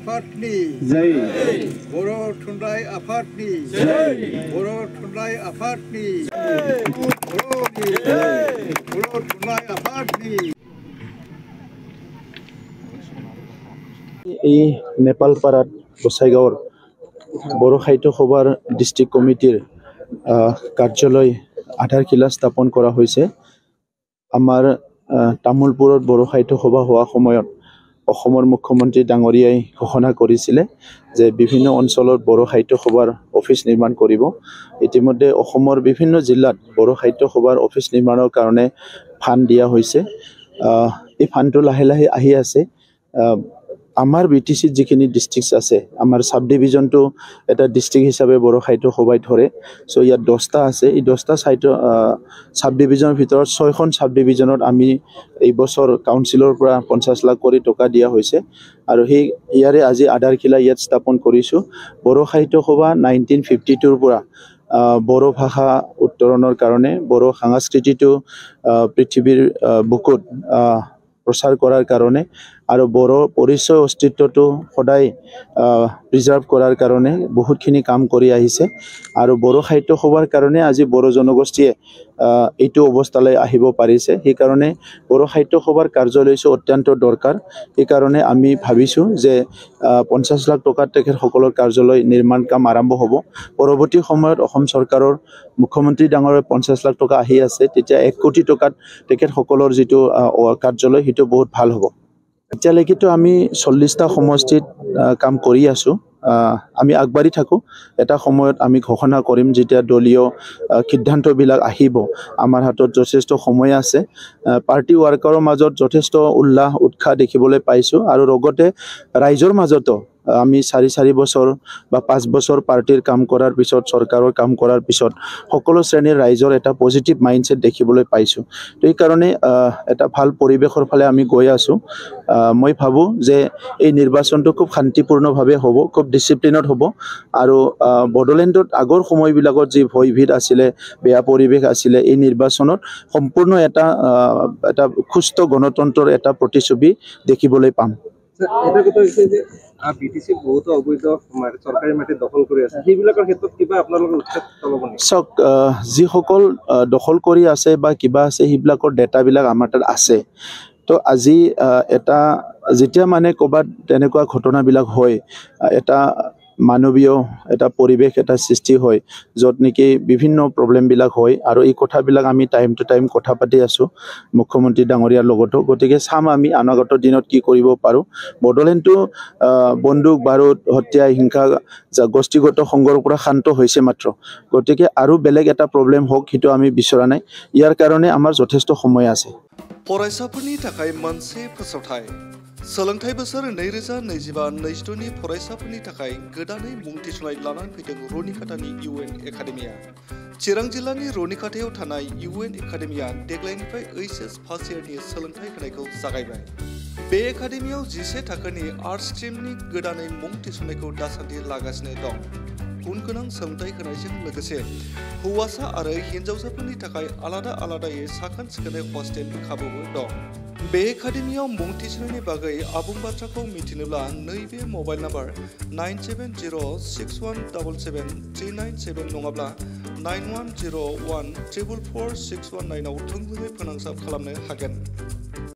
आफादनि जय बर' थुनलाइ आफादनि जय बर' थुनलाइ आफादनि जय बर' थुनलाइ आफादनि এই নেপালপাৰাত গোসাইগাঁৱৰ বড়ো সাহিত্য সভাৰ ডিষ্ট্ৰিক্ট কমিটিৰ কাৰ্যালয় আধাৰশিলা স্থাপন কৰা হৈছে। আমাৰ তামোলপুৰত বড়ো সাহিত্য সভা হোৱা সময়ত অসমৰ মুখ্যমন্ত্ৰী ডাঙৰীয়াই ঘোষণা কৰিছিলে যে বিভিন্ন অঞ্চলত বড়ো সাহিত্য সভাৰ অফিচ নিৰ্মাণ কৰিব। ইতিমধ্যে অসমৰ বিভিন্ন জিলাত বড়ো সাহিত্য সভাৰ অফিচ নিৰ্মাণৰ কাৰণে ফাণ্ড দিয়া হৈছে। এই ফাণ্ডটো লাহে লাহে আহি আছে। আমাৰ বিটিচিত যিখিনি ডিষ্ট্ৰিক্ট আছে, আমাৰ সাব ডিভিজনটো এটা ডিষ্ট্ৰিক্ট হিচাপে বড়ো সাহিত্য সভাই ধৰে। চ' ইয়াত 10টা আছে। এই 10টা সাব ডিভিজনৰ ভিতৰত 6খন সাব ডিভিজনত আমি এই বছৰ কাউন্সিলৰ পৰা 50 লাখ কৰি টকা দিয়া হৈছে আৰু সেই ইয়াৰে আজি আধাৰশিলা ইয়াত স্থাপন কৰিছোঁ। বড়ো সাহিত্য সভা 1952ৰ পৰা বড়ো ভাষা উত্তৰণৰ কাৰণে, বড়ো সংস্কৃতিটো পৃথিৱীৰ বুকুত প্ৰচাৰ কৰাৰ কাৰণে আৰু বড়ো পৰিচয় অস্তিত্বটো সদায় প্ৰিজাৰ্ভ কৰাৰ কাৰণে বহুতখিনি কাম কৰি আহিছে। আৰু বড়ো সাহিত্য সভাৰ কাৰণে আজি বড়ো জনগোষ্ঠীয়ে এইটো অৱস্থালৈ আহিব পাৰিছে। সেইকাৰণে বড়ো সাহিত্য সভাৰ কাৰ্যালয়টো অত্যন্ত দৰকাৰ। সেইকাৰণে আমি ভাবিছোঁ যে 50 লাখ টকাত তেখেতসকলৰ কাৰ্যালয় নিৰ্মাণ কাম আৰম্ভ হ'ব। পৰৱৰ্তী সময়ত অসম চৰকাৰৰ মুখ্যমন্ত্ৰী ডাঙৰীয়াৰ 50 লাখ টকা আহি আছে, তেতিয়া 1 কোটি টকাত তেখেতসকলৰ যিটো কাৰ্যালয় সেইটো বহুত ভাল হ'ব। এতিয়ালৈকেতো আমি 40টা সমষ্টিত কাম কৰি আছোঁ। আমি আগবাঢ়ি থাকোঁ। এটা সময়ত আমি ঘোষণা কৰিম যেতিয়া দলীয় সিদ্ধান্তবিলাক আহিব। আমাৰ হাতত যথেষ্ট সময় আছে। পাৰ্টি ৱাৰ্কাৰৰ মাজত যথেষ্ট উল্লাস উৎসাহ দেখিবলৈ পাইছোঁ আৰু লগতে ৰাইজৰ মাজতো আমি 4 বছৰ বা 5 বছৰ পাৰ্টিৰ কাম কৰাৰ পিছত, চৰকাৰৰ কাম কৰাৰ পিছত সকলো শ্ৰেণীৰ ৰাইজৰ এটা পজিটিভ মাইণ্ডছেট দেখিবলৈ পাইছোঁ। তো এইকাৰণে এটা ভাল পৰিৱেশৰ ফালে আমি গৈ আছোঁ। মই ভাবোঁ যে এই নিৰ্বাচনটো খুব শান্তিপূৰ্ণভাৱে হ'ব, খুব ডিচিপ্লিনত হ'ব আৰু বড়োলেণ্ডত আগৰ সময়বিলাকত যি ভয়ভীত আছিলে, বেয়া পৰিৱেশ আছিলে, এই নিৰ্বাচনত সম্পূৰ্ণ এটা সুস্থ গণতন্ত্ৰৰ এটা প্ৰতিচ্ছবি দেখিবলৈ পাম। এটা কথা হৈছে যে বিটিচি বহুতো অবৈধ চৰকাৰী মাটি দখল কৰি আছে, সেইবিলাকৰ ক্ষেত্ৰত কিবা আপোনালোকৰ উৎসাহ ল'ব নেকি? চাওক, যিসকল দখল কৰি আছে বা কিবা আছে সেইবিলাকৰ ডেটাবিলাক আমাৰ তাত আছে। তো আজি যেতিয়া মানে ক'ৰবাত তেনেকুৱা ঘটনাবিলাক হয়, এটা মানৱীয় এটা পৰিৱেশ এটা সৃষ্টি হয় য'ত নেকি বিভিন্ন প্ৰব্লেমবিলাক হয় আৰু এই কথাবিলাক আমি টাইম টু টাইম কথা পাতি আছোঁ মুখ্যমন্ত্ৰী ডাঙৰীয়াৰ লগতো। গতিকে চাম আমি অনাগত দিনত কি কৰিব পাৰোঁ। বড়োলেণ্ডটো বন্দুক বাৰুদ হত্যা হিংসা গোষ্ঠীগত সংঘৰ পৰা শান্ত হৈছে মাত্ৰ। গতিকে আৰু বেলেগ এটা প্ৰব্লেম হওক সেইটো আমি বিচৰা নাই। ইয়াৰ কাৰণে আমাৰ যথেষ্ট সময় আছে। फरायसाफोरनि थाखाय मोनसे फोसावथाय। सोलोंथाइ बोसोर 2025-26 नि फरायसाफोरनि थाखाय गोदानै मुं थिसननाय लानानै फैदों रुनिकाटानि UN एकाडेमिया। चिरां जिल्लानि रुनिकाटायाव थानाय UN एकाडेमिया देग्लायनिफ्राय HS फार्स्ट इयारनि सोलोंथाइ होनायखौ जागायबाय। बे एकाडेमियाव 11 थाखोनि आर्ट्स स्ट्रीमनि गोदानै मुं थिसननायखौ दासान्दि लागासिनो दं। गुन गोनां सोलोंथाइ होनायजों लोगोसे हौवासा आरो हिन्जावसाफोरनि थाखाय आलादा आलादायै साखोन सिखोनै हस्टेलनि खाबुबो दं। बे एकाडेमियाव मुं थिसननायनि बागै आबुं बाथ्राखौ मिथिनोब्ला नैबे मबाइल नाम्बार 9706177397 नङाब्ला 9101444619 आव थोंजोङै फोनांजाब खालामनो हागोन।